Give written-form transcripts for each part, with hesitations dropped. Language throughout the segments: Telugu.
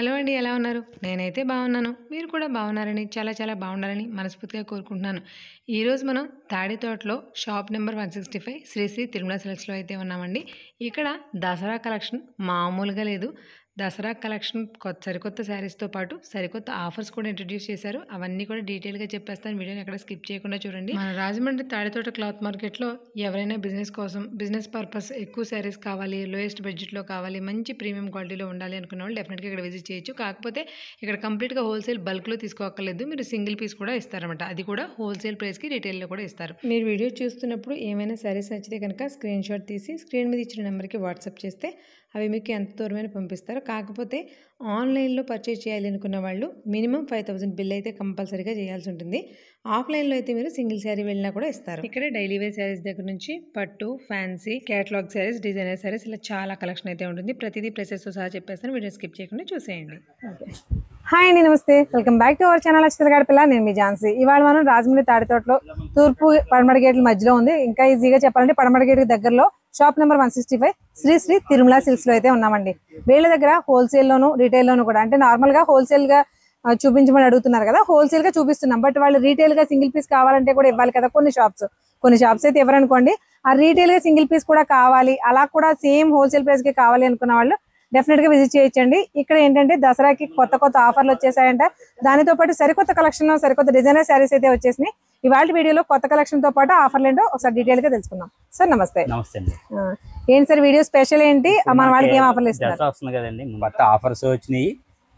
హలో అండి, ఎలా ఉన్నారు? నేనైతే బాగున్నాను. మీరు కూడా బాగున్నారని, చాలా బాగుండాలని మనస్ఫూర్తిగా కోరుకుంటున్నాను. ఈరోజు మనం తాడితోటలో షాప్ నెంబర్ 165 శ్రీ శ్రీ తిరుమల సిల్క్స్లో అయితే ఉన్నామండి. ఇక్కడ దసరా కలెక్షన్ మామూలుగా లేదు. దసరా కలెక్షన్ సరికొత్త శారీస్తో పాటు సరికొత్త ఆఫర్స్ కూడా ఇంట్రడ్యూస్ చేశారు. అవన్నీ కూడా డీటెయిల్గా చెప్పేస్తాను. వీడియోని ఎక్కడ స్కిప్ చేయకుండా చూడండి. మన రాజమండ్రి తాడితోట క్లాత్ మార్కెట్లో ఎవరైనా బిజినెస్ కోసం, బిజినెస్ పర్పస్ ఎక్కువ శారీస్ కావాలి, లోయెస్ట్ బడ్జెట్లో కావాలి, మంచి ప్రీమియం క్వాలిటీలో ఉండాలి అనుకున్న వాళ్ళు డెఫినెట్గా ఇక్కడ విజిట్ చేయొచ్చు. కాకపోతే ఇక్కడ కంప్లీట్గా హోల్సేల్ బల్క్లో తీసుకోక్కర్లేదు. మీరు సింగిల్ పీస్ కూడా ఇస్తారన్నమాట. అది కూడా హోల్సేల్ ప్రైస్కి రిటైల్లో కూడా ఇస్తారు. మీరు వీడియో చూస్తున్నప్పుడు ఏమైనా శారీస్ నచ్చితే కనుక స్క్రీన్ షాట్ తీసి స్క్రీన్ మీద ఇచ్చిన నెంబర్కి వాట్సాప్ చేస్తే అవి మీకు ఎంత దూరమైన పంపిస్తారు. కాకపోతే ఆన్లైన్లో పర్చేజ్ చేయాలి అనుకున్న వాళ్ళు మినిమం 5000 బిల్ అయితే కంపల్సరీగా చేయాల్సి ఉంటుంది. ఆఫ్లైన్లో అయితే మీరు సింగిల్ శారీ వెళ్ళినా కూడా ఇస్తారు. ఇక్కడ డైలీ వేర్ శారీస్ దగ్గర నుంచి పట్టు, fancy, catalogue saris, designer saris ఇలా చాలా కలెక్షన్ అయితే ఉంటుంది. ప్రతిదీ ప్రైసెస్తో సహా చెప్పేస్తాను. వీడియో స్కిప్ చేయకుండా చూసేయండి. హాయ్ అండి, నమస్తే, welcome back to our channel అక్షతగాడి పిల్ల. నేను మీ ఝాన్సీ. ఇవాళ మనం రాజమండ్రి తాడితోటలో తూర్పు పడమర గేట్ల మధ్యలో ఉంది. ఇంకా ఈజీగా చెప్పాలంటే పడమర గేట్ దగ్గరలో shop number 165 Sri Sri Tirumala silks లో అయితే ఉన్నామండి. వీళ్ళ దగ్గర హోల్సేల్ లోను, రిటైల్ లోను కూడా, అంటే నార్మల్ గా హోల్సేల్ గా చూపించమని అడుగుతున్నారు కదా, హోల్సేల్ గా చూపిస్తున్నాం. బట్ వాళ్ళు రీటైల్ గా సింగిల్ పీస్ కావాలంటే కూడా ఇవ్వాలి కదా. కొన్ని షాప్స్ అయితే ఎవరనుకోండి, ఆ రీటైల్ గా సింగిల్ పీస్ కూడా కావాలి, అలా కూడా సేమ్ హోల్సేల్ ప్రైస్ కి కావాలి అనుకున్న వాళ్ళు డెఫినెట్ గా విజిట్ చేయొచ్చండి. ఇక్కడ ఏంటంటే దసరాకి కొత్త ఆఫర్లు వచ్చేసాయంట. దానితో పాటు సరికొత్త కలెక్షన్, సరికొత్త డిజైనర్ శారీస్ అయితే వచ్చేసినాయి. ఇవాళ వీడియోలో కొత్త కలెక్షన్ తో పాటు ఆఫర్లు ఏంటో ఒకసారి డీటెయిల్ గా తెలుసుకుందాం. సార్ నమస్తే. నమస్తే అండి. ఏంటి సార్ వీడియో స్పెషల్ ఏంటి? మన వాళ్ళకి ఏం ఆఫర్లు ఇస్తారు? వస్తుంది కదండి, కొత్త ఆఫర్స్ వచ్చినాయి,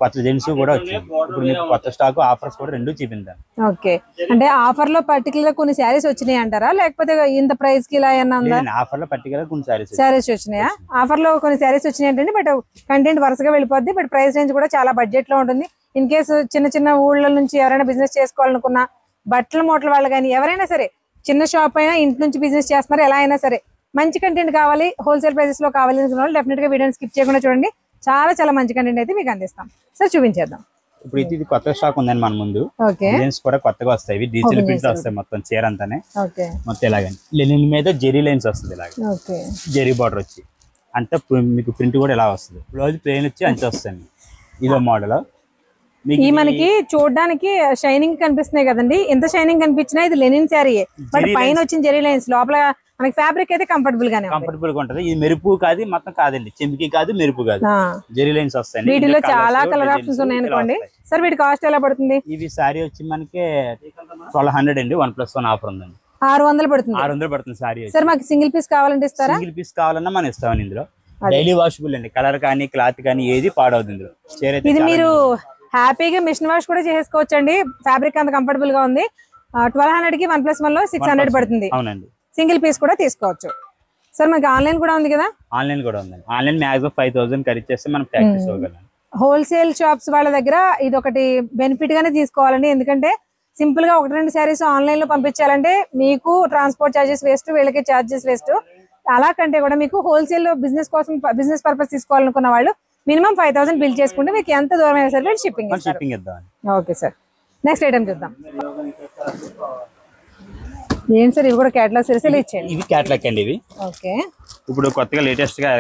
కొత్త డిజైన్స్ కూడా వచ్చినాయి. ఇప్పుడు మీకు కొత్త స్టాక్ ఆఫర్స్ కూడా రెండు చూపించాను. ఓకే, అంటే ఆఫర్ లో పర్టికులర్ కొన్ని శారీస్ వచ్చినాయి అంటారా, లేకపోతే ఇంత ప్రైస్ కి ఇలా ఏమన్నా ఉందా? ఆఫర్ లో పర్టికులర్ కొన్ని శారీస్ వచ్చినాయా? ఆఫర్ లో కొన్ని శారీస్ వచ్చినాయి అంటే బట్ కంటెంట్ వరుసగా వెళ్ళిపోద్ది. బట్ ప్రైస్ రేంజ్ కూడా చాలా బడ్జెట్ లో ఉంటుంది. ఇన్ కేసు చిన్న ఊళ్ళ నుంచి ఎవరైనా బిజినెస్ చేసుకోవాలనుకున్నా, బట్టల మూటల వాళ్ళు కానీ ఎవరైనా సరే, చిన్న షాప్ అయినా, ఇంటి నుంచి బిజినెస్ చేస్తున్నారు, ఎలా అయినా సరే మంచి కంటెంట్ కావాలి, హోల్సేల్ ప్రైసెస్ లో కావాలి అనుకున్న వాళ్ళు డెఫినెట్ గా వీడియోని స్కిప్ చేయకుండా చూడండి. చాలా మంచి కంటెంట్ అయితే మీకు అందిస్తాం. సార్ చూపించేద్దాం. ఇప్పుడు ఇది కొత్త స్టాక్ ఉందండి మన ముందు. డిజైన్స్ కూడా కొత్తగా వస్తాయి. ఇవి డిజిటల్ ప్రింట్స్ వస్తాయి మొత్తం చీర అంతానే. మొత్తం ఇలాగండి లెనిన్ మీద జెరీ లైన్స్ వస్తుంది, ఇలాగ జెరీ బార్డర్ వచ్చి, అంటే మీకు ప్రింట్ కూడా ఇలా వస్తుంది. బ్లౌజ్ ప్లెయిన్ వచ్చి అంచు వస్తుంది. ఇదో మోడల్. ఈ మనకి చూడడానికి షైనింగ్ కనిపిస్తున్నాయి కదండి. ఎంత షైనింగ్ కనిపించినా ఇది లెనిన్ శారీ, బట్ పైన వచ్చిన జెరీ లైన్స్, లోపల మనకి ఫ్యాబ్రిక్ అయితే కంఫర్టబుల్ గా ఉంటది. ఇది మెరుపు కాదు, మొత్తం కాదండి, చెంపికి కాదు, మెరుపు కాదు, జెరీ లైన్స్ వస్తాయి. వీటిలో చాలా కలర్ ఆప్షన్స్ ఉన్నాయి అనుకోండి. సార్ వీటి కాస్ట్ ఎలా పడుతుంది? ఇవి సారీ వచ్చి మనకి 1200 అండి. 1+1 ఆఫర్ ఉందండి. 600 పడుతుంది. 600 పడుతుంది సారీ. సార్ మాకు సింగిల్ పీస్ కావాలంటే ఇస్తారా? సింగిల్ పీస్ కావాలన్నా మనం ఇస్తామని. ఇందులో డైలీ వాషబుల్ అండి. కలర్ కానీ క్లాత్ కానీ ఏది పాడవద్దు ఇందులో. ఇది మీరు హ్యాపీగా మిషన్ వాష్ కూడా చేసుకోవచ్చు అండి. ఫ్యాబ్రిక్ అంత కంఫర్టబుల్ గా ఉంది. 1200 కి 1+1 లో 600 పడుతుంది. అవునండి. సింగిల్ పీస్ కూడా తీసుకోవచ్చు. సార్ మనకి ఆన్లైన్ కూడా ఉంది కదా? ఆన్లైన్ కూడా ఉందండి. ఆన్లైన్ మాక్సిమం 5000 ఖరీదు చేస్తే మనం ప్రాక్టీస్ అవ్వగలం. హోల్సేల్ షాప్స్ వాళ్ళ దగ్గర ఇది ఒకటి బెనిఫిట్ గానే తీసుకోవాలండి. ఎందుకంటే సింపుల్ గా 1-2 శారీస్ ఆన్లైన్ లో పంపించాలంటే మీకు ట్రాన్స్పోర్ట్ చార్జెస్ వేస్ట్, వీళ్ళకి చార్జెస్ వేస్ట్. అలా కంటే కూడా మీకు హోల్సేల్ లో బిజినెస్ పర్పస్ తీసుకోవాలనుకున్న వాళ్ళు మినిమం 5000 బిల్ చేసుకుంటే మీకు ఎంత దూరం అయినా సరే షిప్పింగ్ ఇద్దాం. ఓకే సార్, నెక్స్ట్ ఐటమ్ చూద్దాం. ఏం సార్ ఇవి కూడా క్యాటలాగ్ సిరీస్ ఇచ్చేయండి. ఇవి క్యాటలాగ్ అండి. ఇవి ఓకే, ఇప్పుడు కొత్తగా లేటెస్ట్ గా.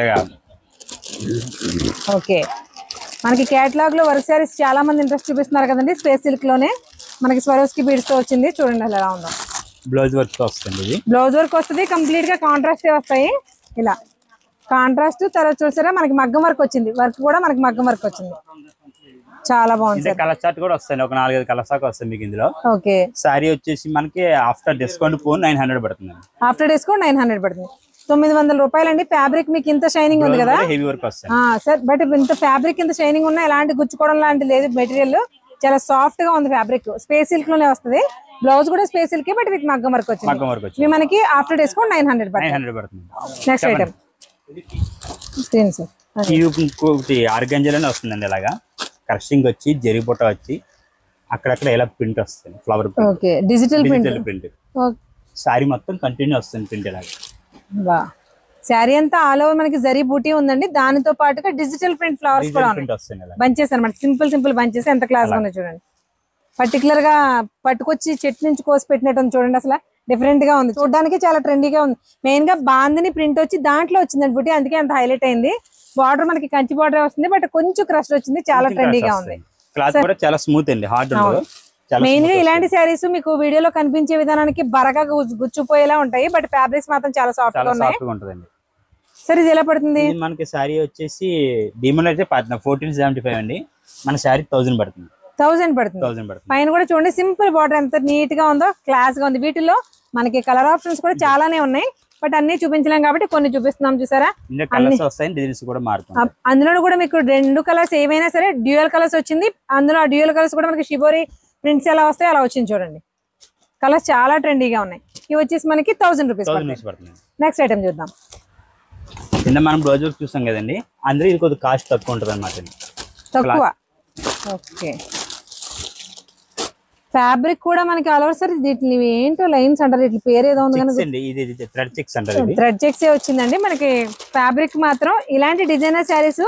ఓకే, మనకి క్యాటలాగ్ లో వర్క్ శారీస్ చాలా మంది ఇంట్రెస్ట్ చూపిస్తున్నారు కదండి. స్పేస్ సిల్క్ లోనే మనకి స్వరోస్కి బీడ్స్ తో వచ్చింది. చూడండి అలా ఉందో. బ్లౌజ్ వర్క్ వస్తుంది. బ్లౌజ్ వర్క్ వస్తుంది, కంప్లీట్ గా కాంట్రాస్ట్ వస్తాయి. ఇలా కాంట్రాస్ట్. తర్వాత చూసారా మనకి మగ్గం వర్క్ వచ్చింది. వర్క్ కూడా మనకి మగ్గం వర్క్ వచ్చింది. చాలా బాగుంది. కలర్ చార్ట్ కూడా వస్తాయి. ఒక 4-5 కలర్స్ దాకా వస్తాయి మీకు ఇందులో. ఓకే, సారీ వచ్చేసి మనకి ఆఫ్టర్ డిస్కౌంట్ 900 పడుతుంది. ఆఫ్టర్ డిస్కౌంట్ 900 పడుతుంది. 900 రూపాయలు అండి. ఫ్యాబ్రిక్ మీకు ఇంత షైనింగ్ ఉంది కదా. హెవీ వర్క్ వస్తుంది సార్. బట్ ఇంత ఫ్యాబ్రిక్ ఇంత షైనింగ్ ఉన్నా ఎలాంటి గుచ్చుకోవడం లాంటి లేదు. మెటీరియల్ చాలా సాఫ్ట్ గా ఉంది. ఫ్యాబ్రిక్ స్పేస్ సిల్క్ లోనే వస్తుంది. బ్లౌజ్ కూడా స్పేస్ సిల్క్, బట్ మీకు మగ్గం వర్క్ వచ్చింది. మనకి ఆఫ్టర్ డిస్కౌంట్ 900 పడుతుంది. Next item screen sir. ఇంకోటి ఆర్గంజాలోనే వస్తుందండి. ఇలాగా కర్షింగ్ వచ్చి జరీ బుట్ట వచ్చి అక్కడక్కడ ఇలా ప్రింట్ వస్తుంది. Flower okay, digital print. Sorry మొత్తం కంటిన్యూ వస్తుంది ప్రింట్. ఇలాగా శారీ అంతా ఆల్ ఓవర్ మనకి జరీ బూటీ ఉందండి. దానితో పాటుగా డిజిటల్ ప్రింట్ ఫ్లవర్స్ కూడా ఉన్నాయి. బంచెస్ అనమాట, సింపుల్ బంచెస్. ఎంత క్లాస్ గా ఉన్నాయి చూడండి. పర్టికులర్ గా పట్టుకొచ్చి చెట్టు నుంచి కోసి పెట్టినట్టు చూడండి. అసలు డిఫరెంట్ గా ఉంది. చూడడానికి చాలా ట్రెండీగా ఉంది. మెయిన్ గా బాందిని ప్రింట్ వచ్చి దాంట్లో వచ్చిందండి బుట్టి, అందుకే అంత హైలైట్ అయింది. బార్డర్ మనకి కంచి బార్డర్ వస్తుంది, బట్ కొంచెం క్రష్ వచ్చింది, చాలా ట్రెండీగా ఉంది. క్లాత్ కూడా చాలా స్మూత్ అండి, హార్డ్ ఉండదు. మెయిన్ గా ఇలాంటి శారీస్ మీకు వీడియోలో కనిపించే విధానానికి బరగా గుచ్చుపోయేలా ఉంటాయి, బట్ ఫ్యాబ్రిక్స్ మాత్రం చాలా సాఫ్ట్ గా ఉన్నాయి. సార్ ఇది ఎలా పడుతుంది మనకి శారీ వచ్చేసి డిమాండ్ అయితే 1475 అండి, మన శారీ 1000 పడుతుంది. 1000 పడుతుంది. పైన కూడా చూడండి సింపుల్ బార్డర్ ఎంత నీట్ గా ఉందో, క్లాస్ గా ఉంది. వీటిలో మనకి కలర్ ఆప్షన్స్ కూడా చాలానే ఉన్నాయి, బట్ అన్ని చూపించలేం కాబట్టి కొన్ని చూపిస్తున్నాం. చూసారా అందులో కూడా మీకు 2 కలర్స్ ఏవైనా సరే డ్యూయల్ కలర్స్ వచ్చింది. అందులో ఆ డ్యూయల్ కలర్స్ కూడా మనకి షిబోరి ప్రింట్స్ ఎలా వస్తాయి అలా వచ్చింది చూడండి. కలర్స్ చాలా ట్రెండీగా ఉన్నాయి. ఇవి వచ్చేసి మనకి 1000 రూపీస్ పడుతుంది. నెక్స్ట్ ఐటమ్ చూద్దాం. కింద మనం బ్లౌజ్ వర్క్ చూసాం కదండి, అందులో ఇది కొద్దిగా కాస్ట్ తక్కువ ఉంటుంది అన్నమాట. తక్కువ ఓకే. ఫ్యాబ్రిక్ కూడా మనకి ఆల్ ఓవర్ సార్ వీటిని ఏంటో లైన్స్ అంటారు, వీటి పేరు ఏదో ఉంది కానీ థ్రెడ్ చెక్స్ వచ్చిందండి. మనకి ఫ్యాబ్రిక్ మాత్రం ఇలాంటి డిజైనర్ శారీస్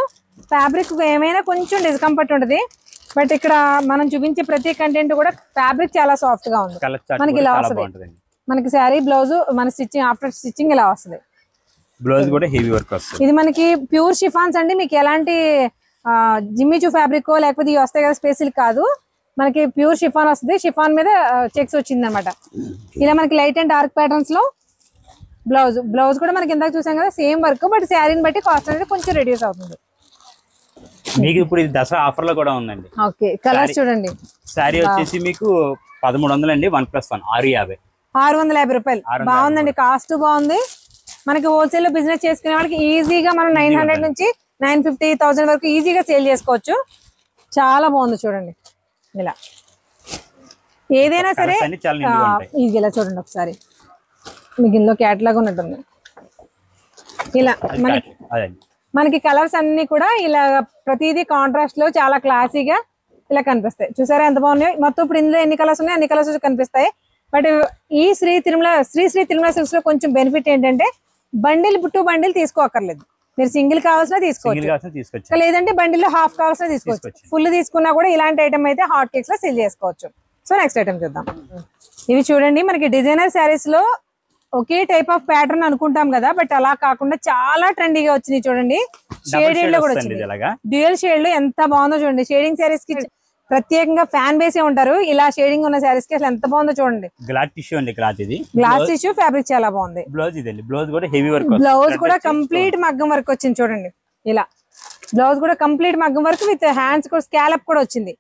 ఫ్యాబ్రిక్ ఏమైనా కొంచెం డిస్కంఫర్ట్ ఉంటుంది, బట్ ఇక్కడ మనం చూపించే ప్రతి కంటెంట్ కూడా ఫ్యాబ్రిక్ చాలా సాఫ్ట్ గా ఉంది. మనకి ఇలా వస్తుంది, మనకి శారీ బ్లౌజ్ మన స్టిచ్చింగ్ ఆఫ్టర్ స్టిచ్చింగ్ ఇలా వస్తుంది. బ్లౌజ్ కూడా హెవీ వర్క్ వస్తుంది. ఇది మనకి ప్యూర్ షిఫాన్స్ అండి, మీకు ఎలాంటి జిమ్మిచూ ఫ్యాబ్రిక్ లేకపోతే ఇవి వస్తాయి కదా స్పెషల్ కాదు, మనకి ప్యూర్ షిఫాన్ వస్తుంది. షిఫాన్ మీద చెక్స్ వచ్చింది అనమాట. ఇలా మనకి లైట్ అండ్ డార్క్ ప్యాటర్న్స్ లో బ్లౌజ్ కూడా మనకి ఇందాక చూసాం కదా సేమ్ వర్క్, బట్ శారీని బట్టి కాస్ట్ అనేది కొంచెం రెడ్యూస్ అవుతుంది. మీకు ఇప్పుడు ఇది దసరా ఆఫర్ లో కూడా ఉందండి. ఓకే కలర్స్ చూడండి. శారీ వచ్చేసి మీకు 1300 అండి, 1+1 650. 650 రూపాయలు. బాగుందండి, కాస్ట్ బాగుంది. మనకి హోల్సేల్ లో బిజినెస్ చేసుకునే వాళ్ళకి ఈజీగా మనం 900 నుంచి 950, 1000 వరకు ఈజీగా సేల్ చేసుకోవచ్చు. చాలా బాగుంది చూడండి. ఇలా ఏదైనా సరే ఇది ఇలా చూడండి ఒకసారి, మీకు ఇందులో క్యాటలాగ్ ఉన్నట్టుంది. ఇలా మనకి కలర్స్ అన్ని కూడా ఇలా ప్రతిదీ కాంట్రాస్ట్ లో చాలా క్లాసీగా ఇలా కనిపిస్తాయి. చూసారా ఎంత బాగున్నాయి. మొత్తం ఇప్పుడు ఇందులో ఎన్ని కలర్స్ ఉన్నాయి అన్ని కలర్స్ కనిపిస్తాయి. బట్ ఈ శ్రీ తిరుమల సిల్క్స్ లో కొంచెం బెనిఫిట్ ఏంటంటే బండిల్ టు బండిల్ తీసుకోకర్లేదు. మీరు సింగిల్ కావాల్సిన తీసుకోవచ్చు, లేదంటే బండిల్లో హాఫ్ కావాల్సిన తీసుకోవచ్చు. ఫుల్ తీసుకున్నా కూడా ఇలాంటి ఐటమ్ అయితే హాట్ కేక్స్ లో సేల్ చేసుకోవచ్చు. సో నెక్స్ట్ ఐటమ్ చూద్దాం. ఇవి చూడండి, మనకి డిజైనర్ శారీస్ లో ఒకే టైప్ ఆఫ్ ప్యాటర్న్ అనుకుంటాం కదా, బట్ అలా కాకుండా చాలా ట్రెండీగా వచ్చినాయి చూడండి. షేడెడ్ లో కూడా వచ్చింది, డ్యూయల్ షేడ్ లో ఎంత బాగుందో చూడండి. షేడింగ్ శారీస్ కి ప్రత్యేకంగా ఫ్యాన్ బేసే ఉంటారు, ఇలా షేడింగ్ ఉన్న శారీస్ కి అసలు ఎంత బాగుందో చూడండి. గ్లాస్ టిష్యూ అండి, క్లాత్ ఇది గ్లాస్ టిష్యూ ఫ్యాబ్రిక్ చాలా బాగుంది. బ్లౌజ్ ఇదండి, బ్లౌజ్ కూడా హెవీ వర్క్, బ్లౌజ్ కూడా కంప్లీట్ మగ్గం వర్క్ వచ్చింది చూడండి. ఇలా బ్లౌజ్ కూడా కంప్లీట్ మగ్గం వర్క్ విత్ హ్యాండ్స్ కూడా స్కాలప్ కూడా వచ్చింది.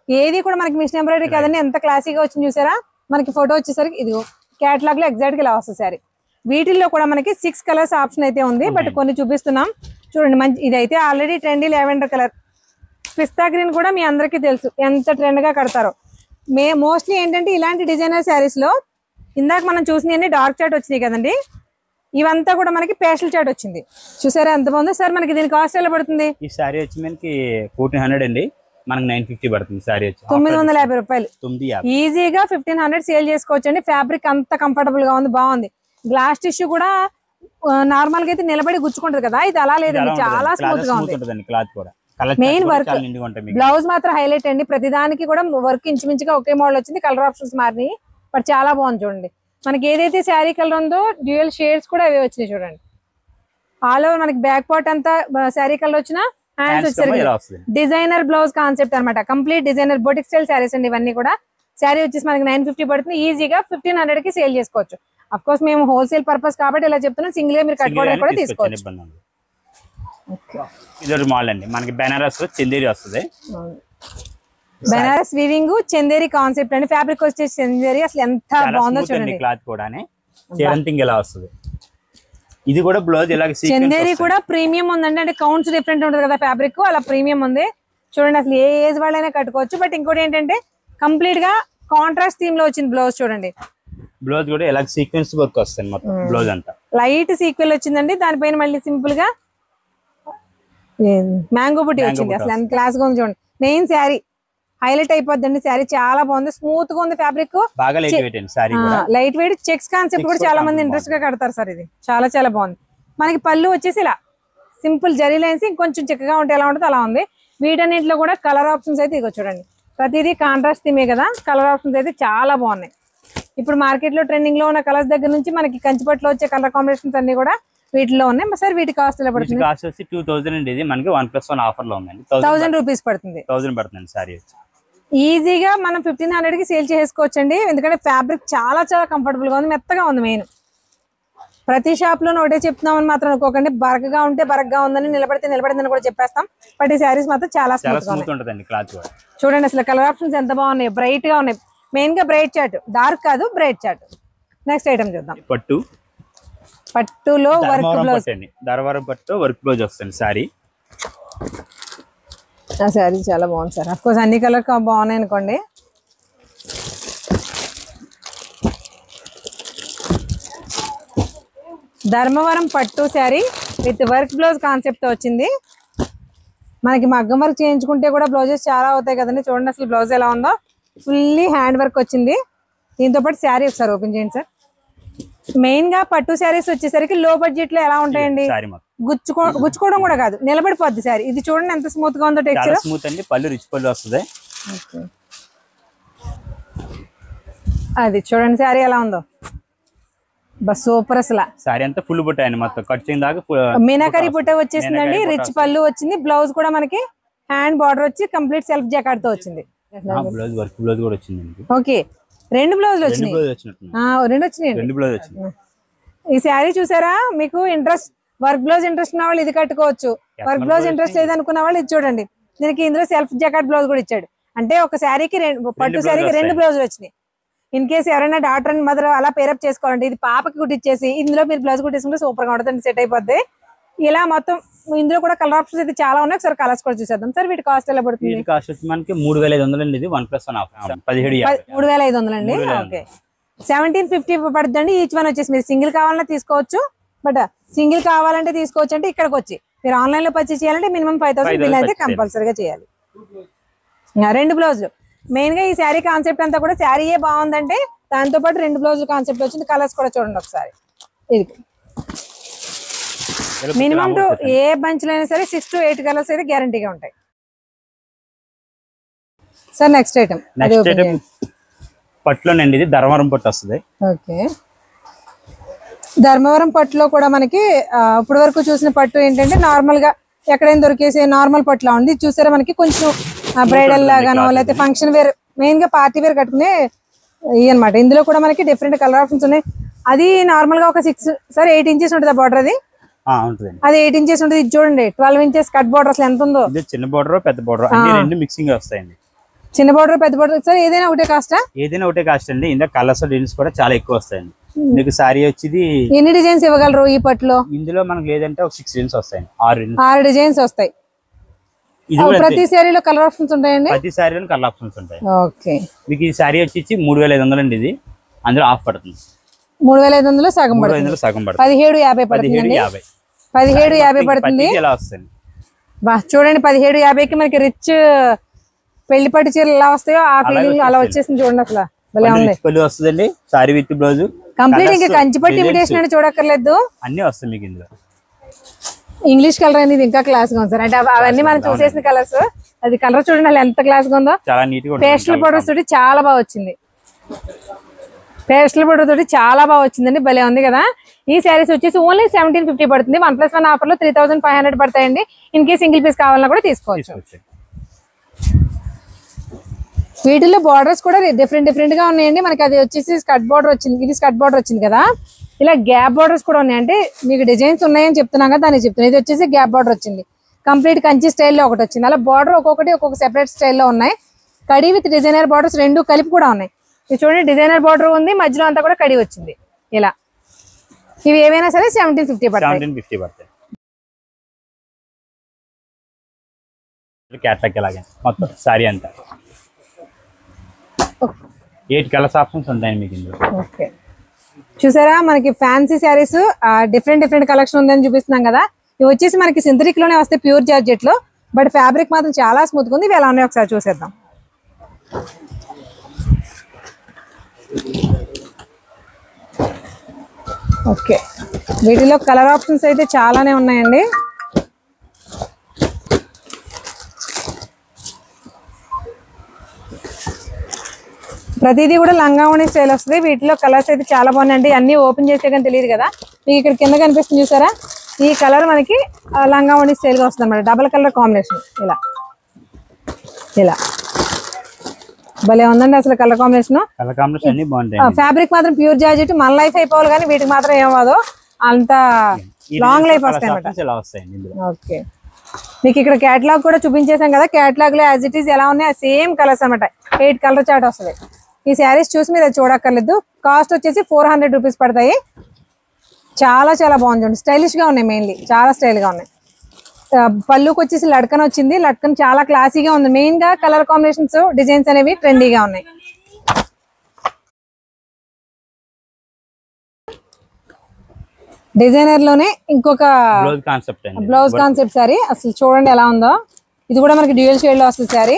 ఏది కూడా మనకి మిషన్ ఎంబ్రాయిడరీ కాదండి, ఎంత క్లాసీగా వచ్చింది చూసారా. మనకి ఫోటో వచ్చేసరికి ఇదిగో క్యాటలాగ్ లో ఎగ్జాక్ట్ గా ఇలా వస్తుంది సారీ. వీటిల్లో కూడా మనకి 6 కలర్స్ ఆప్షన్ అయితే ఉంది, బట్ కొన్ని చూపిస్తున్నాం చూడండి. మంచి ఇదైతే ఆల్రెడీ ట్రెండీ లావెండర్ కలర్, పిస్తా గ్రీన్ కూడా మీ అందరికీ తెలుసు ఎంత ట్రెండ్ గా కడతారో. మోస్ట్లీ ఏంటంటే ఇలాంటి డిజైనర్ శారీస్ లో ఇందాక మనం చూసినవన్నీ డార్క్ చాట్ వచ్చినాయి కదండి, ఇవంతా కూడా మనకి పేస్టల్ చాట్ వచ్చింది. చూసారా ఎంత బాగుందో సార్. మనకి దీని కాస్ట్ ఎలా పడుతుంది? ఈ శారీ వచ్చి మనకి 1400 అండి, మనకి 950 పడుతుంది. శారీ వచ్చి 950 రూపాయలు. ఈజీగా 1500 సేల్ చేసుకోవచ్చు అండి. ఫ్యాబ్రిక్ అంత కంఫర్టబుల్ గా ఉంది, బాగుంది. గ్లాస్ టిష్యూ కూడా నార్మల్ గా అయితే నిలబడి గుచ్చుకుంటది కదా, ఇది అలా లేదండి, చాలా స్మూత్ గా ఉంది. క్లాత్ కూడా మెయిన్ వర్క్, బ్లౌజ్ మాత్రం హైలైట్ అండి. ప్రతిదానికి కూడా వర్క్ ఇంచుమించుగా ఒకే మోడల్ వచ్చింది, కలర్ ఆప్షన్స్ మారినాయి, బట్ చాలా బాగుంది చూడండి. మనకి ఏదైతే శారీ కలర్ ఉందో డ్యూయల్ షేడ్స్ కూడా అవే వచ్చినాయి చూడండి. ఆల్ ఓవర్ మనకి బ్యాక్ పార్ట్ అంతా శారీ కలర్ వచ్చిన హ్యాండ్స్ వచ్చేసరికి డిజైనర్ బ్లౌజ్ కాన్సెప్ట్ అనమాట. Complete designer boutique style saris అండి ఇవన్నీ కూడా. శారీ వచ్చేసి మనకి 950 పడుతుంది, ఈజీగా 1500 కి సేల్ చేసుకోవచ్చు. అఫ్ కోర్స్ మేము హోల్సేల్ పర్పస్ కాబట్టి ఇలా చెప్తున్నాం, సింగిల్ గా మీరు కట్టుకోవడానికి కూడా తీసుకోవచ్చు. ఇది మోడల్ అండి, మనకి బెనారస్ చందేరి వస్తుంది. బెనారస్ వీవింగ్ చందేరి కాన్సెప్ట్ అండి. ఫ్యాబ్రిక్ వచ్చేసి చందేరి, అసలు ఎంత బాగుందో చూడండి. క్లాత్ కూడా చీరంతింగ్ ఎలా వస్తుంది. ఇది కూడా బ్లౌజ్ ఇలా చందేరి కూడా ప్రీమియం ఉందండి, అంటే కౌంట్స్ డిఫరెంట్ ఉంటుంది కదా ఫ్యాబ్రిక్, అలా ప్రీమియం ఉంది చూడండి. అసలు ఏ ఏజ్ వాళ్ళైనా కట్టుకోవచ్చు. బట్ ఇంకోటి ఏంటంటే కంప్లీట్ గా కాంట్రాస్ట్ థీమ్ లో వచ్చింది బ్లౌజ్ చూడండి. బ్లౌజ్ కూడా ఇలా సీక్వెన్స్ వర్క్ వస్తుంది మొత్తం. బ్లౌజ్ అంతా లైట్ సీక్వెల్ వచ్చిందండి, దానిపైన మళ్ళీ సింపుల్ గా మ్యాంగో బుట్టి వచ్చింది. అసలు ఎంత క్లాస్ గా ఉంది చూడండి. మెయిన్ శారీ హైలైట్ అయిపోద్దండి. శారీ చాలా బాగుంది, స్మూత్ గా ఉంది. Fabric light weight checks concept కూడా చాలా మంది ఇంట్రెస్ట్ గా కడతారు సార్. ఇది చాలా చాలా బాగుంది. మనకి పళ్ళు వచ్చేసి ఇలా సింపుల్ జరీ లైన్స్, ఇంకొంచెం చిక్కగా ఉంటే ఎలా ఉంటుంది అలా ఉంది. వీటన్నింటిలో కూడా కలర్ ఆప్షన్స్ అయితే ఇగో చూడండి. ప్రతిదీ కాంట్రాస్ట్ థీమే కదా, కలర్ ఆప్షన్స్ అయితే చాలా బాగున్నాయి. ఇప్పుడు మార్కెట్ లో ట్రెండింగ్ లో ఉన్న కలర్స్ దగ్గర నుంచి మనకి కంచిపట్లో వచ్చే కలర్ కాంబినేషన్స్ అన్ని కూడా వీటిలో ఉన్నాయి సార్. వీటి కాస్ట్ ఎలా పడుతుంది? కాస్ట్ వచ్చి 2000 అండి. ఇది మనకి 1+1 ఆఫర్ లో ఉందండి. 1000 రూపీస్ పడుతుంది. 1000 పడుతుంది సారీ వచ్చి. ఈజీగా మనం 1500 కి సేల్ చేసుకోవచ్చండి. ఎందుకంటే ఫ్యాబ్రిక్ చాలా చాలా కంఫర్టబుల్ గా ఉంది, మెత్తగా ఉంది. మెయిన్ ప్రతి షాప్ లో ఒకటే చెప్తున్నామని మాత్రం అనుకోకండి. బరకగా ఉంటే బరకగా ఉందని, నిలబడితే నిలబడిందని కూడా చెప్పేస్తాం. బట్ ఈ శారీస్ మాత్రం చాలా స్మూత్ ఉంటుందండి. క్లాత్ చూడండి అసలు కలర్ ఆప్షన్స్ ఎంత బాగున్నాయి, బ్రైట్ గా ఉన్నాయి. మెయిన్ గా బ్రైట్ చార్ట్, డార్క్ కాదు బ్రైట్ చార్ట్. నెక్స్ట్ ఐటమ్ చూద్దాం. పట్టులో వర్క్ బ్లౌజ్ అండి. ధర్మవరం పట్టు వర్క్ బ్లౌజ్ వస్తుంది సారీ. ఆ శారీ చాలా బాగుంది సార్. అఫ్ కోర్స్ అన్ని కలర్ బాగున్నాయి అనుకోండి. ధర్మవరం పట్టు sari with work blouse concept తో వచ్చింది. మనకి మగ్గం వర్క్ చేయించుకుంటే కూడా బ్లౌజెస్ చాలా అవుతాయి కదండి. చూడండి అసలు బ్లౌజ్ ఎలా ఉందో, ఫుల్లీ హ్యాండ్ వర్క్ వచ్చింది. దీంతో పాటు శారీ ఒకసారి ఓపెన్ చేయండి సార్. మెయిన్ గా పట్టు శారీస్ వచ్చేసరికి లో బడ్జెట్ లో ఎలా ఉంటాయండి, గుచ్చుకోవడం కూడా కాదు, నిలబడిపోద్ది శారీ. ఇది చూడండి ఎంత స్మూత్ గా ఉందో టెక్స్చర్. స్మూత్ అండి. పళ్ళు రిచ్ పళ్ళు వస్తుంది. అది చూడండి శారీ ఎలా ఉందో, బస్ సూపర్. అసలు శారీ అంతా ఫుల్ బుట్ట అండి. మొత్తం కటింగ్ దాకా మీనాకరి బుట్ట వచ్చేసిందండి. రిచ్ పళ్ళు వచ్చింది. బ్లౌజ్ కూడా మనకి హ్యాండ్ బార్డర్ వచ్చి కంప్లీట్ సెల్ఫ్ జాకెట్ తో వచ్చింది. బ్లౌజ్ వర్క్ బ్లౌజ్ కూడా వచ్చింది. ఓకే, రెండు బ్లౌజులు వచ్చినాయి. రెండు వచ్చినాయి. ఈ శారీ చూసారా? మీకు ఇంట్రెస్ట్ వర్క్ బ్లౌజ్ ఇంట్రెస్ట్ ఉన్న వాళ్ళు ఇది కట్టుకోవచ్చు. వర్క్ బ్లౌజ్ ఇంట్రెస్ట్ లేదనుకున్న వాళ్ళు ఇది చూడండి. దీనికి ఇందులో సెల్ఫ్ జాకెట్ బ్లౌజ్ కూడా ఇచ్చాడు. అంటే ఒక శారీకి పట్టు శారీకి రెండు బ్లౌజులు వచ్చినాయి. ఇన్ కేసు ఎవరైనా డాటర్ అండ్ మదర్ అలా పేరప్ చేసుకోవాలంటే ఇది పాపకి కుట్టించేసి ఇందులో మీరు బ్లౌజ్ కుట్టించుకుంటే సూపర్ గా ఉంటుంది, సెట్ అయిపోద్ది. ఇలా మొత్తం ఇందులో కూడా కలర్ ఆప్షన్స్ అయితే చాలా ఉన్నాయి. ఒకసారి కలర్స్ కూడా చూసేద్దాం సార్. వీటి కాస్ట్ ఎలా పడుతుంది? కాస్ట్ వచ్చి మనకి 3500 అండి. ఇది 1+1 ఆఫర్ 3500 అండి. ఓకే, 1750 పడుతుందండి. ఈచ్ వన్ వచ్చేసి మీరు సింగిల్ కావాలన్నా తీసుకోవచ్చు. బట్ సింగిల్ కావాలంటే తీసుకోవచ్చు. అంటే ఇక్కడికి వచ్చి మీరు ఆన్లైన్ లో పర్చేస్ చేయాలంటే మినిమం 5000 బిల్ అయితే కంపల్సరీగా చేయాలి. రెండు బ్లౌజులు మెయిన్ గా ఈ శారీ కాన్సెప్ట్ అంతా కూడా శారీయే బాగుందంటే దాంతో పాటు రెండు బ్లౌజులు కాన్సెప్ట్ వచ్చింది. కలర్స్ కూడా చూడండి ఒకసారి. ఇది మినిమం టు ఏ బంచ్ లో అయినా సరే 6 to 8 కలర్స్ అయితే గ్యారంటీగా ఉంటాయి సార్. Next item పట్టులోనండి. ఇది ధర్మవరం పట్టు వస్తుంది. ఓకే, ధర్మవరం పట్టులో కూడా మనకి ఇప్పటి వరకు చూసిన పట్టు ఏంటంటే నార్మల్ గా ఎక్కడైనా దొరికేసే నార్మల్ పట్టులా ఉంది. చూసారా మనకి కొంచెం బ్రైడల్ లాగానో లేకపోతే ఫంక్షన్ వేర్, మెయిన్ గా పార్టీ వేర్ కట్టుకునే ఇవి అనమాట. ఇందులో కూడా మనకి డిఫరెంట్ కలర్ ఆప్షన్స్ ఉన్నాయి. అది నార్మల్ గా ఒక 8 ఇంచెస్ ఉంటుంది బార్డర్. అది 8 ఇంచెస్ ఉంటుంది. ఇది చూడండి 12 ఇంచెస్ కట్ బార్డర్. అసలు ఎంత ఉందో. చిన్న బార్డర్ పెద్ద బార్డర్ రెండు మిక్సింగ్ వస్తాయండి. చిన్న బార్డర్ పెద్ద బార్డర్ సార్ ఏదైనా ఒకటే కాస్టా? ఏదైనా ఒకటే కాస్ట్ అండి. ఇందులో కలర్స్ డిజైన్స్ కూడా చాలా ఎక్కువ వస్తాయండి. మీకు సారీ వచ్చి ఎన్ని డిజైన్స్ ఇవ్వగలరు ఈ పట్టులో? ఇందులో మనకు లేదంటే ఒక 6 డిజైన్స్ వస్తాయండి. 6 డిజైన్స్ వస్తాయి. ప్రతి శారీలో కలర్ ఆప్షన్స్ ఉంటాయండి. ప్రతి శారీలో కలర్ ఆప్షన్స్ ఉంటాయి. ఓకే, మీకు ఈ శారీ వచ్చి 3500 అండి. ఇది అందులో ఆఫ్ పడుతుంది. 3500 సగం పడుతుంది. 1750 పడుతుంది. 1750 పడుతుంది. ఇలా వస్తుంది. బా చూడండి 1750కి మనకి రిచ్ పెళ్లి పట్టు చీరలు ఎలా వస్తాయో ఆ ఫీలింగ్ అలా వచ్చేసింది. చూడండి అసలు భలే ఉంది. పళ్ళు వస్తుందండి. Sorry with blouse complete. ఇంకా కంచిపట్టు ఇమిటేషన్ అని చూడక్కర్లేదు, అన్ని వస్తాయి మీకు ఇందులో. ఇంగ్లీష్ కలర్ అనేది ఇంకా క్లాస్ గా ఉంది సార్. అంటే అవన్నీ మనం చూసేసిన కలర్స్. అది కలర్ చూడండి అలా ఎంత క్లాస్ గా ఉందో. చాలా నీట్ గా పేస్టల్ పౌడర్స్ తోటి చాలా బాగా వచ్చింది. పేస్టల్ పౌడర్ తోటి చాలా బాగా వచ్చిందండి. భలే ఉంది కదా. ఈ శారీస్ వచ్చేసి ఓన్లీ 1750 పడుతుంది. 1+1 ఆఫర్ లో 3500 పడతాయండి. ఇన్ కేస్ సింగిల్ పీస్ కావాలన్నా కూడా తీసుకోవచ్చు. వీటిలో బార్డర్స్ కూడా డిఫరెంట్ గా ఉన్నాయండి. మనకి అది వచ్చేసి స్కర్ట్ బార్డర్ వచ్చింది. ఇది స్కర్ట్ బార్డర్ వచ్చింది కదా. ఇలా గ్యాప్ బార్డర్స్ కూడా ఉన్నాయి. అంటే మీకు డిజైన్స్ ఉన్నాయని చెప్తున్నాం కదా, దాన్ని చెప్తున్నాను. ఇది వచ్చేసి గ్యాప్ బార్డర్ వచ్చింది. కంప్లీట్ కంచి స్టైల్లో ఒకటి వచ్చింది. అలా బార్డర్ ఒక్కొక్క సెపరేట్ స్టైల్లో ఉన్నాయి. కడి విత్ డిజైనర్ బార్డర్స్ రెండు కలిపి కూడా ఉన్నాయి. ఇది చూడండి డిజైనర్ బార్డర్ ఉంది, మధ్యలో అంతా కూడా కడి వచ్చింది. ఇలా ఇవి ఏవైనా సరే 1750 పడతాయి. క్యాట్లాగ్ అలాగే మొత్తం సారీ అంతా 8 కలర్స్ ఆప్షన్స్ ఉంటాయండి మీకు ఇందులో. ఓకే, చూసారా మనకి ఫ్యాన్సీ శారీస్ డిఫరెంట్ కలెక్షన్ ఉందని చూపిస్తున్నాం కదా. ఇవి వచ్చేసి మనకి సింథటిక్ లోనే వస్తాయి, ప్యూర్ జార్జెట్ లో. బట్ ఫ్యాబ్రిక్ మాత్రం చాలా స్మూత్ గా ఉంది. ఇవి ఎలా ఉన్నాయో ఒకసారి చూసేద్దాం. ఓకే, వీటిలో కలర్ ఆప్షన్స్ అయితే చాలానే ఉన్నాయండి. ప్రతిదీ కూడా లంగా ఓణి స్టైల్ వస్తుంది. వీటిలో కలర్స్ అయితే చాలా బాగున్నాయండి. అన్ని ఓపెన్ చేస్తే కానీ తెలియదు కదా. మీకు ఇక్కడ కింద కనిపిస్తుంది చూసారా, ఈ కలర్ మనకి లంగా ఓణి స్టైల్ గా వస్తుంది అనమాట. డబల్ కలర్ కాంబినేషన్ ఇలా ఇలా భలే ఉందండి అసలు కలర్ కాంబినేషన్. అన్ని బాగుంటాయి. ఫ్యాబ్రిక్ మాత్రం ప్యూర్ జార్జెట్, మన లైఫ్ అయిపోవాలి కానీ వీటికి మాత్రం ఏమవ్వదు, అంత లాంగ్ లైఫ్ వస్తాయి అన్నమాట. ఓకే, మీకు ఇక్కడ క్యాటలాగ్ కూడా చూపించేసాం కదా, క్యాటలాగ్ లో యాజ్ ఇట్ ఈస్ ఎలా ఉన్నాయి సేమ్ కలర్స్ అనమాట. 8 కలర్ చార్ట్ వస్తుంది. ఈ శారీస్ చూసి మీరు చూడక్కర్లేదు. కాస్ట్ వచ్చేసి 400 రూపీస్ పడతాయి. చాలా చాలా బాగుంది, స్టైలిష్ గా ఉన్నాయి, మెయిన్లీ చాలా స్టైల్ గా ఉన్నాయి. పళ్ళుకి వచ్చేసి లట్కన్ వచ్చింది, లట్కన్ చాలా క్లాసీగా ఉంది. మెయిన్ గా కలర్ కాంబినేషన్స్ డిజైన్స్ అనేవి ట్రెండీగా ఉన్నాయి. డిజైనర్ లోనే ఇంకొక బ్లౌజ్ కాన్సెప్ట్ సారీ, అసలు చూడండి ఎలా ఉందో. ఇది కూడా మనకి డ్యూయల్ షేడ్ లో వస్తుంది సారీ.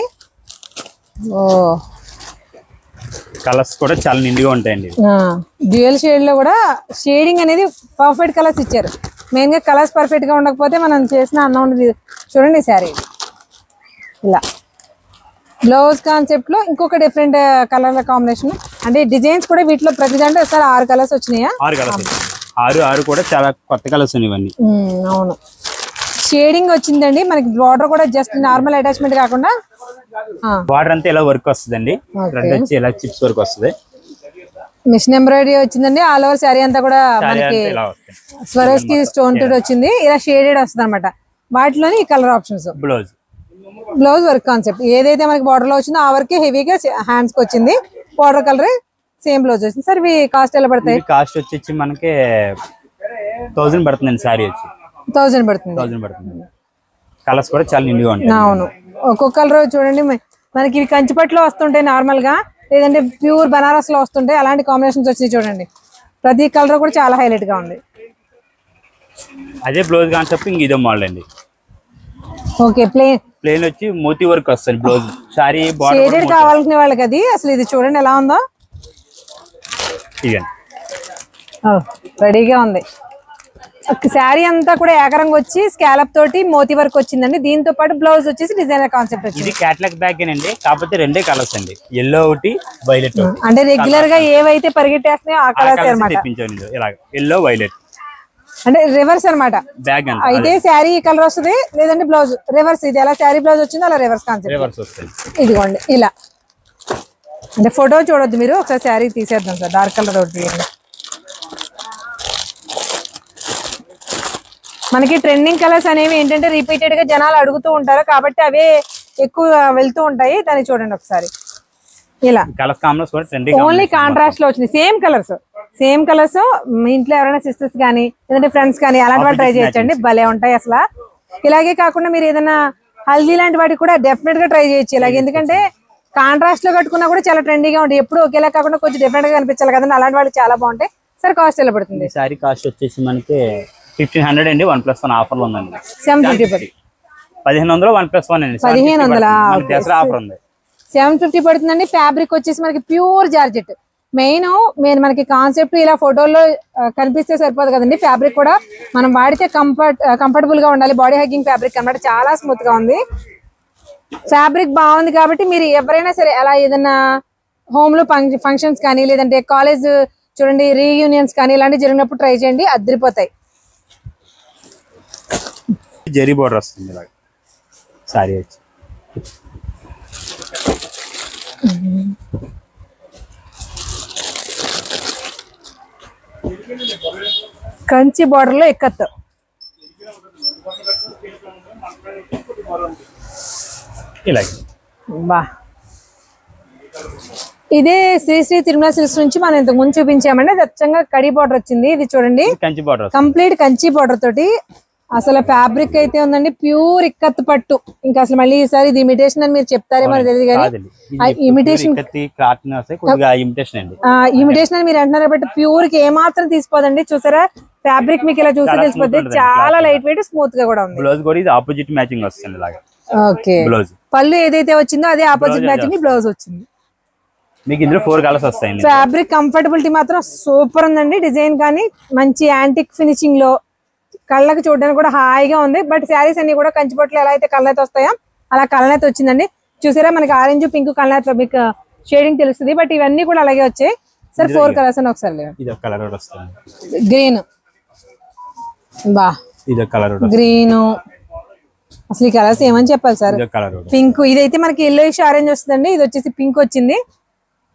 ఓ కలర్స్ కూడా చాలా నిండుగా ఉంటాయండి. డ్యూయల్ షేడ్ లో కూడా షేడింగ్ అనేది పర్ఫెక్ట్ కలర్స్ ఇచ్చారు. మెయిన్ గా కలర్స్ పర్ఫెక్ట్ గా ఉండకపోతే మనం చేసిన అన్నం ఉండదు. చూడండి సారీ ఇలా బ్లౌజ్ కాన్సెప్ట్ లో ఇంకొక డిఫరెంట్ కలర్ల కాంబినేషన్. అంటే డిజైన్స్ కూడా వీటిలో ప్రతి దాంట్లో ఒకసారి 6 కలర్స్ వచ్చినాయా? 6 కూడా చాలా కొత్త కలర్స్ ఇవన్నీ. అవును, షేడింగ్ వచ్చిందండి మనకి. బార్డర్ కూడా జస్ట్ నార్మల్ అటాచ్మెంట్ కాకుండా బార్డర్ అంతా ఇలా వర్క్ వస్తుందండి. రెండు వచ్చి ఇలా చిప్స్ వర్క్ వస్తుంది. మిషన్ ఎంబ్రాయిడరీ వచ్చిందండి. ఆల్ ఓవర్ శారీ అంతా కూడా మనకి స్వరోస్కి స్టోన్ తో వచ్చింది. ఇలా షేడెడ్ వస్తుంది అనమాట. వాటిలోని ఈ colour options. Blouse work concept ఏదైతే మనకి బార్డర్ లో వచ్చిందో ఆ వరకే హెవీగా హ్యాండ్స్ కి వచ్చింది. బార్డర్ కలర్ సేమ్ బ్లౌజ్ వచ్చింది. సార్ ఇవి కాస్ట్ ఎలా పడతాయి? కాస్ట్ వచ్చి మనకి 1000 పడుతుందండి. సారీ వచ్చి 1000 పడుతుంది. కలర్స్ కూడా చాలా నిండుగా ఉంటాయి. అవును, ఒక్కొక్క కలర్ చూడండి మనకి ఇవి కంచిపట్లో వస్తుంటాయి నార్మల్ గా, లేదంటే ప్యూర్ బనారస్ లో వస్తుంటాయి. అలాంటి కాంబినేషన్స్ వచ్చినాయి చూడండి. ప్రతి కలర్ కూడా చాలా హైలైట్ గా ఉంది. అదే బ్లౌజ్ కాన్సెప్ట్ ఇంక ఇదో మోడల్ అండి. ఓకే, ప్లేన్ వచ్చి మోతీ వర్క్ వస్తుంది బ్లౌజ్. సారీ షేడెడ్ కావాలనుకునే వాళ్ళకి అది అసలు ఇది చూడండి ఎలా ఉందో. రెడీగా ఉంది. శారీ అంతా కూడా ఏకరంగా వచ్చి స్కాలప్ తోటి మోతీ వర్క్ వచ్చిందండి. దీంతో పాటు బ్లౌజ్ వచ్చేసి డిజైనర్ కాన్సెప్ట్ వచ్చింది. ఇది క్యాటలాగ్ బ్యాగ్ అండి, కాకపోతే 2 కలర్స్ అండి, ఎల్లో ఒకటి వైలెట్. అంటే రెగ్యులర్ గా ఏవైతే పరిగెట్టేస్తున్నాయో ఆ కలర్స్ అన్నమాట. ఎల్లో వైలెట్ అంటే రివర్స్ అన్నమాట. బ్యాగ్ అయితే శారీ కలర్ వస్తుంది, లేదంటే బ్లౌజ్ రివర్స్. ఇది ఎలా శారీ బ్లౌజ్ వచ్చిందో అలా రివర్స్ కాన్సెప్ట్. ఇదిగోండి ఇలా. అంటే ఫోటో చూడొద్దు మీరు, ఒకసారి శారీ తీసేద్దాం సార్. డార్క్ కలర్ ఒకటి తీయండి. మనకి ట్రెండింగ్ కలర్స్ అనేవి ఏంటంటే రిపీటెడ్ గా జనాలు అడుగుతూ ఉంటారు కాబట్టి అవే ఎక్కువ వెళ్తూ ఉంటాయి. దాన్ని చూడండి ఒకసారి ఇలా. ఓన్లీ కాంట్రాస్ట్ లో వచ్చింది. సేమ్ కలర్స్ మీ ఇంట్లో ఎవరైనా సిస్టర్స్ కానీ లేదంటే ఫ్రెండ్స్ కానీ అలాంటి వాళ్ళు ట్రై చేయొచ్చండి. భలే ఉంటాయి అసలు. ఇలాగే కాకుండా మీరు ఏదైనా హల్దీ లాంటి వాటికి కూడా డెఫినెట్ గా ట్రై చేయొచ్చు ఇలాగే. ఎందుకంటే కాంట్రాస్ట్ లో కట్టుకున్నా కూడా చాలా ట్రెండీగా ఉంటాయి. ఎప్పుడు ఒకేలా కాకుండా కొంచెం డిఫరెంట్ గా కనిపించాలి కదండి. అలాంటి వాళ్ళు చాలా బాగుంటాయి. సార్ కాస్ట్ ఎలా పడుతుంది? సారీ కాస్ట్ వచ్చేసి మనకి 1500 అండి. 1+1 ఆఫర్ ఉందండి. 750 1500 1+1 అండి. 1500 దసరా ఆఫర్ ఉంది. 750 పడుతుందండి. ఫ్యాబ్రిక్ వచ్చేసి మనకి ప్యూర్ జార్జెట్. మెయిన్ మనకి కాన్సెప్ట్ ఇలా ఫోటోల్లో కనిపిస్తే సరిపోదు కదండి. ఫ్యాబ్రిక్ కూడా మనం వాడితే కంఫర్టబుల్ గా ఉండాలి. బాడీ హగ్గింగ్ ఫ్యాబ్రిక్ అన్నమాట. చాలా స్మూత్ గా ఉంది. ఫ్యాబ్రిక్ బాగుంది కాబట్టి మీరు ఎవరైనా సరే అలా ఏదైనా హోమ్ లో ఫంక్షన్స్ కానీ లేదంటే కాలేజ్ చూడండి రీయూనియన్స్ కానీ ఇలాంటివి జరిగినప్పుడు ట్రై చేయండి, అదిరిపోతాయి. జరీ బోర్డర్ వస్తుంది సారీ వచ్చి. కంచి బార్డర్ లో ఎక్కత్తు. బా ఇదే శ్రీ తిరుమల సిల్క్స్ నుంచి మనం ఇంతకు ముందు చూపించామండి. దచ్చంగా కడి బార్డర్ వచ్చింది. ఇది చూడండి కంప్లీట్ కంచి బార్డర్ తోటి. అసలు ఫ్యాబ్రిక్ అయితే ఉందండి ప్యూర్ ఇక్కత్ పట్టు. ఇంకా అసలు మళ్ళీ ఈసారి ఇది ఇమిటేషన్ అని మీరు చెప్తారేమో తెలియదు కానీ ఇమిటేషన్ అని మీరు అంటున్నారు కాబట్టి ప్యూర్ కి ఏమాత్రం తీసుకోదండి. చూసారా ఫ్యాబ్రిక్ మీకు ఇలా చూస్తే తెలిసిపోతే చాలా లైట్ వెయిట్ స్మూత్ గా కూడా ఉంది. బ్లౌజ్ కూడా ఇది ఆపోజిట్ మ్యాచింగ్ వస్తుంది. ఓకే, పళ్ళు ఏదైతే వచ్చిందో అదే ఆపోజిట్ మ్యాచింగ్ బ్లౌజ్ వచ్చింది. మీకు ఇందులో 4 కలర్స్ వస్తాయి. ఫ్యాబ్రిక్ కంఫర్టబిలిటీ మాత్రం సూపర్ ఉందండి. డిజైన్ కానీ మంచి యాంటిక్ ఫినిషింగ్ లో కళ్ళకి చూడడానికి కూడా హాయిగా ఉంది. బట్ శారీస్ అన్ని కూడా కంచిపట్లు ఎలా అయితే కళ్ళనైతే వస్తాయో అలా కళ్ళనైతే వచ్చిందండి. చూసారా మనకి ఆరెంజ్ పింక్ కళ్ళనైతే మీకు షేడింగ్ తెలుస్తుంది. బట్ ఇవన్నీ కూడా అలాగే వచ్చాయి. సార్ 4 కలర్స్ అని ఒకసారి గ్రీన్ బా ఇది కలర్ గ్రీన్, అసలు ఈ కలర్స్ ఏమని చెప్పాలి సార్. కలర్ పింక్, ఇదైతే మనకి ఎల్లోయిష్ ఆరెంజ్ వస్తుందండి, ఇది వచ్చేసి పింక్ వచ్చింది.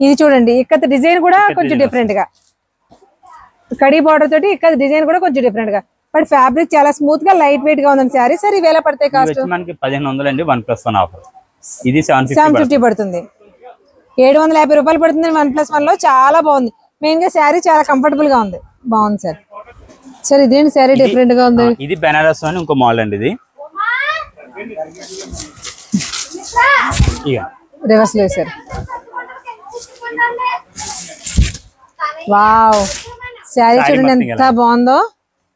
ఇది చూడండి ఇక్కడ డిజైన్ కూడా కొంచెం డిఫరెంట్ గా, కడీ బార్డర్ తోటి ఇక్కడ డిజైన్ కూడా కొంచెం డిఫరెంట్ గా, బట్ ఫ్యాబ్రిక్ చాలా స్మూత్ గా లైట్ వెయిట్ గా ఉందండి శారీ. సార్ ఇవి ఎలా పడతాయి కాస్ట్? మనకి 1500 అండి, 1+1 ఆఫర్. ఇది 750 పడుతుంది, 750 రూపాయలు పడుతుంది 1+1 లో. చాలా బాగుంది, మెయిన్ గా శారీ చాలా కంఫర్టబుల్ గా ఉంది, బాగుంది సార్. సార్ ఇదేంటి శారీ డిఫరెంట్ గా ఉంది? ఇది బెనారస్ అని ఇంకో మోడల్ అండి, ఇది రివర్స్ లో సార్. వావ్, శారీ చూడండి ఎంత బాగుందో.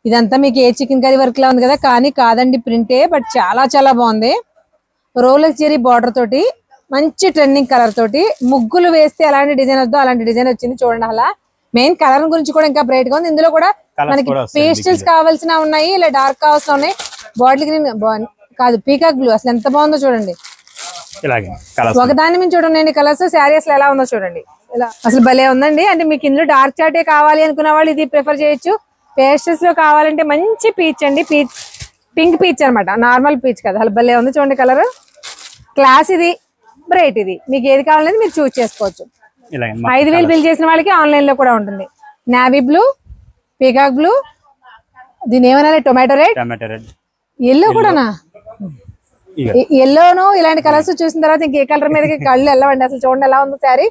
ఇదంతా మీకు ఏ చికెన్ కర్రీ వర్క్ లా ఉంది కదా, కానీ కాదండి ప్రింటే, బట్ చాలా చాలా బాగుంది. రోలెక్స్ జెరీ బార్డర్ తోటి మంచి ట్రెండింగ్ కలర్ తోటి ముగ్గులు వేస్తే ఎలాంటి డిజైన్ వద్దో అలాంటి డిజైన్ వచ్చింది చూడండి. అలా మెయిన్ కలర్ గురించి కూడా ఇంకా బ్రైట్ గా ఉంది. ఇందులో కూడా మనకి పేస్టల్స్ కావాల్సిన ఉన్నాయి, ఇలా డార్క్ కావాల్సిన ఉన్నాయి. బాటిల్ గ్రీన్ కాదు, పీకాక్ బ్లూ, అసలు ఎంత బాగుందో చూడండి. ఒకదాని మీద చూడండి కలర్స్. శారీ అసలు ఎలా ఉందో చూడండి, ఇలా అసలు భలే ఉందండి. అంటే మీకు ఇందులో డార్క్ చాటే కావాలి అనుకున్న వాళ్ళు ఇది ప్రిఫర్ చేయొచ్చు. పేస్టల్స్ లో కావాలంటే మంచి పీచ్ అండి, పీచ్ పింక్ పీచ్ అనమాట, నార్మల్ పీచ్ కదా. అసలు భలే ఉంది చూడండి కలర్. క్లాస్ ఇది, బ్రైట్ ఇది, మీకు ఏది కావాలనేది మీరు చూస్ చేసుకోవచ్చు. 5000 బిల్ చేసిన వాళ్ళకి ఆన్లైన్ లో కూడా ఉంటుంది. నావీ బ్లూ, పీకాక్ బ్లూ, దీని ఏమన్నా టొమాటో రెడ్, ఎల్లో కూడానా? ఎల్లోను ఇలాంటి కలర్స్ చూసిన తర్వాత ఇంకే కలర్ మీదకి కళ్ళు వెళ్ళవండి. అసలు చూడండి ఎలా ఉందో శారీ,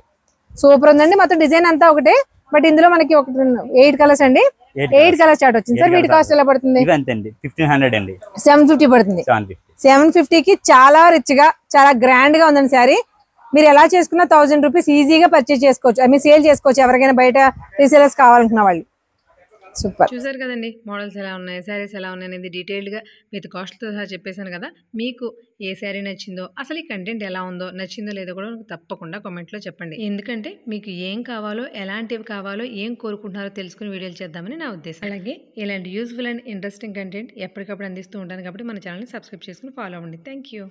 సూపర్ ఉందండి. మొత్తం డిజైన్ అంతా ఒకటే, బట్ ఇందులో మనకి 8 కలర్స్ అండి, 8 కలర్స్ స్టార్ట్ వచ్చింది. సార్ వీటి కాస్ట్ ఎలా పడుతుంది? 750 పడుతుంది. 750కి చాలా రిచ్ గా చాలా గ్రాండ్ గా ఉందండి శారీ. మీరు ఎలా చేసుకున్నా 1000 రూపీస్ ఈజీగా పర్చేజ్ చేసుకోవచ్చు, ఐ మీన్ సేల్ చేసుకోవచ్చు ఎవరికైనా బయట రీసేలర్స్ కావాలనుకున్న వాళ్ళు. సూపర్. చూసారు కదండి మోడల్స్ ఎలా ఉన్నాయి, శారీస్ ఎలా ఉన్నాయి అనేది డీటెయిల్డ్గా విత్ కాస్ట్తో సహా చెప్పేశాను కదా. మీకు ఏ శారీ నచ్చిందో, అసలు ఈ కంటెంట్ ఎలా ఉందో, నచ్చిందో లేదో కూడా తప్పకుండా కామెంట్లో చెప్పండి. ఎందుకంటే మీకు ఏం కావాలో, ఎలాంటివి కావాలో, ఏం కోరుకుంటున్నారో తెలుసుకుని వీడియోలు చేద్దామని నా ఉద్దేశం. అలాగే ఇలాంటి యూస్ఫుల్ అండ్ ఇంట్రెస్టింగ్ కంటెంట్ ఎప్పటికప్పుడు అందిస్తూ ఉంటాను కాబట్టి మన ఛానల్ని సబ్స్క్రైబ్ చేసుకుని ఫాలో అవ్వండి. Thank you.